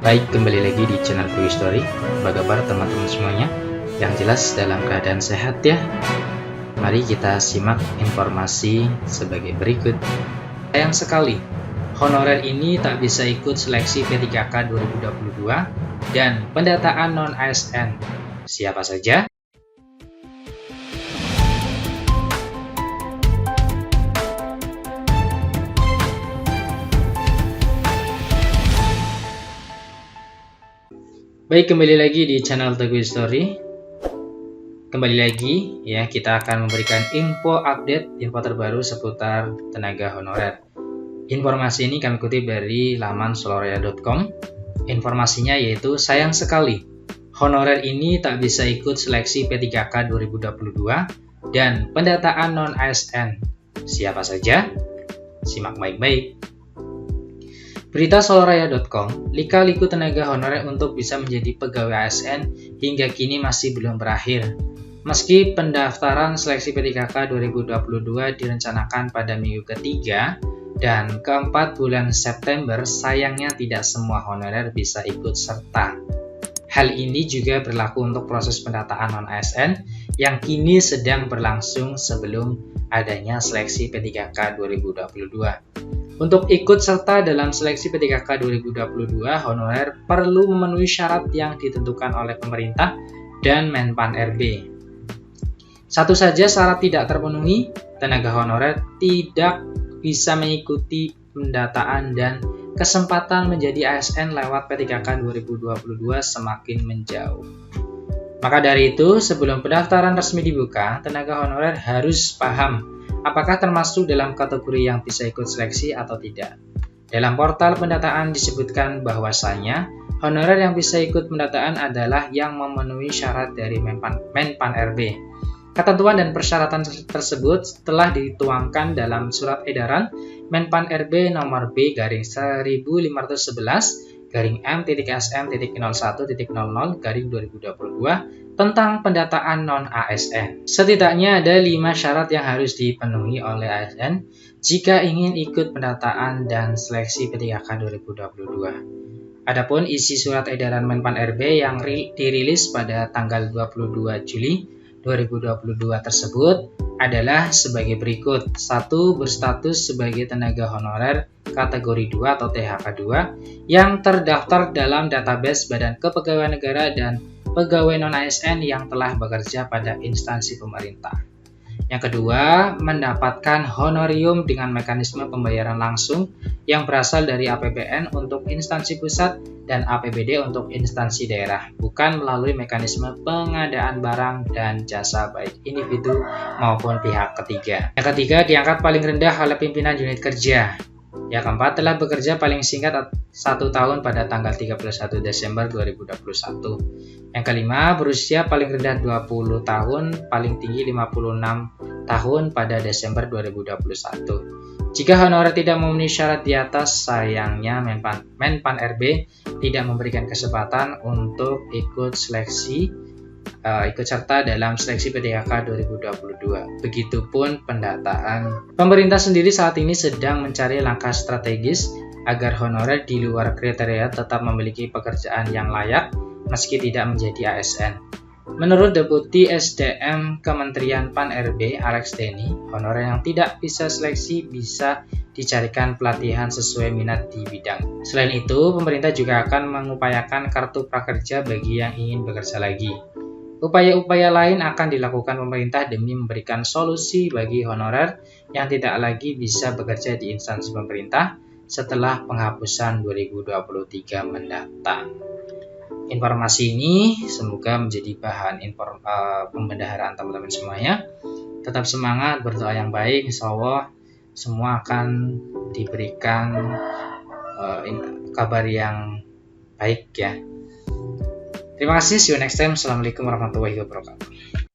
Baik, kembali lagi di channel Quick Story. Apa kabar teman-teman semuanya? Yang jelas dalam keadaan sehat ya. Mari kita simak informasi sebagai berikut. Sayang sekali, honorer ini tak bisa ikut seleksi P3K 2022 dan pendataan non-ASN. Siapa saja? Baik, kembali lagi di channel The Quick Story. Kembali lagi ya, kita akan memberikan info terbaru seputar tenaga honorer. Informasi ini kami kutip dari laman soloraya.com. Informasinya yaitu sayang sekali honorer ini tak bisa ikut seleksi P3K 2022 dan pendataan non-ASN. Siapa saja? Simak baik-baik. Berita soloraya.com, lika-liku tenaga honorer untuk bisa menjadi pegawai ASN hingga kini masih belum berakhir. Meski pendaftaran seleksi P3K 2022 direncanakan pada minggu ketiga dan keempat bulan September, sayangnya tidak semua honorer bisa ikut serta. Hal ini juga berlaku untuk proses pendataan non-ASN yang kini sedang berlangsung sebelum adanya seleksi P3K 2022. Untuk ikut serta dalam seleksi P3K 2022, honorer perlu memenuhi syarat yang ditentukan oleh pemerintah dan Menpan RB. Satu saja syarat tidak terpenuhi, tenaga honorer tidak bisa mengikuti pendataan dan kesempatan menjadi ASN lewat P3K 2022 semakin menjauh. Maka dari itu, sebelum pendaftaran resmi dibuka, tenaga honorer harus paham apakah termasuk dalam kategori yang bisa ikut seleksi atau tidak. Dalam portal pendataan disebutkan bahwasanya honorer yang bisa ikut pendataan adalah yang memenuhi syarat dari Menpan RB. Ketentuan dan persyaratan tersebut telah dituangkan dalam surat edaran Menpan RB nomor B/M.SM.01.00/2022 tentang pendataan non-ASN. Setidaknya ada 5 syarat yang harus dipenuhi oleh ASN jika ingin ikut pendataan dan seleksi P3K 2022. Adapun isi surat edaran Menpan RB yang dirilis pada tanggal 22 Juli 2022 tersebut adalah sebagai berikut. 1. Berstatus sebagai tenaga honorer kategori 2 atau THK 2 yang terdaftar dalam database Badan Kepegawaian Negara dan pegawai non-ASN yang telah bekerja pada instansi pemerintah. Yang kedua, mendapatkan honorium dengan mekanisme pembayaran langsung yang berasal dari APBN untuk instansi pusat dan APBD untuk instansi daerah, bukan melalui mekanisme pengadaan barang dan jasa baik individu maupun pihak ketiga. Yang ketiga, diangkat paling rendah oleh pimpinan unit kerja. Yang keempat, telah bekerja paling singkat 1 tahun pada tanggal 31 Desember 2021. Yang kelima, berusia paling rendah 20 tahun, paling tinggi 56 tahun pada Desember 2021. Jika honorer tidak memenuhi syarat di atas, sayangnya Menpan RB tidak memberikan kesempatan untuk ikut serta dalam seleksi P3K 2022. Begitupun pendataan. Pemerintah sendiri saat ini sedang mencari langkah strategis agar honorer di luar kriteria tetap memiliki pekerjaan yang layak meski tidak menjadi ASN. Menurut Deputi SDM Kementerian Pan RB Alex Denny, honorer yang tidak bisa seleksi bisa dicarikan pelatihan sesuai minat di bidang. Selain itu, pemerintah juga akan mengupayakan kartu prakerja bagi yang ingin bekerja lagi. Upaya-upaya lain akan dilakukan pemerintah demi memberikan solusi bagi honorer yang tidak lagi bisa bekerja di instansi pemerintah setelah penghapusan 2023 mendatang. Informasi ini semoga menjadi bahan pembendaharaan teman-teman semuanya. Tetap semangat, berdoa yang baik, insya Allah semua akan diberikan kabar yang baik ya. Terima kasih, see you next time. Assalamualaikum warahmatullahi wabarakatuh.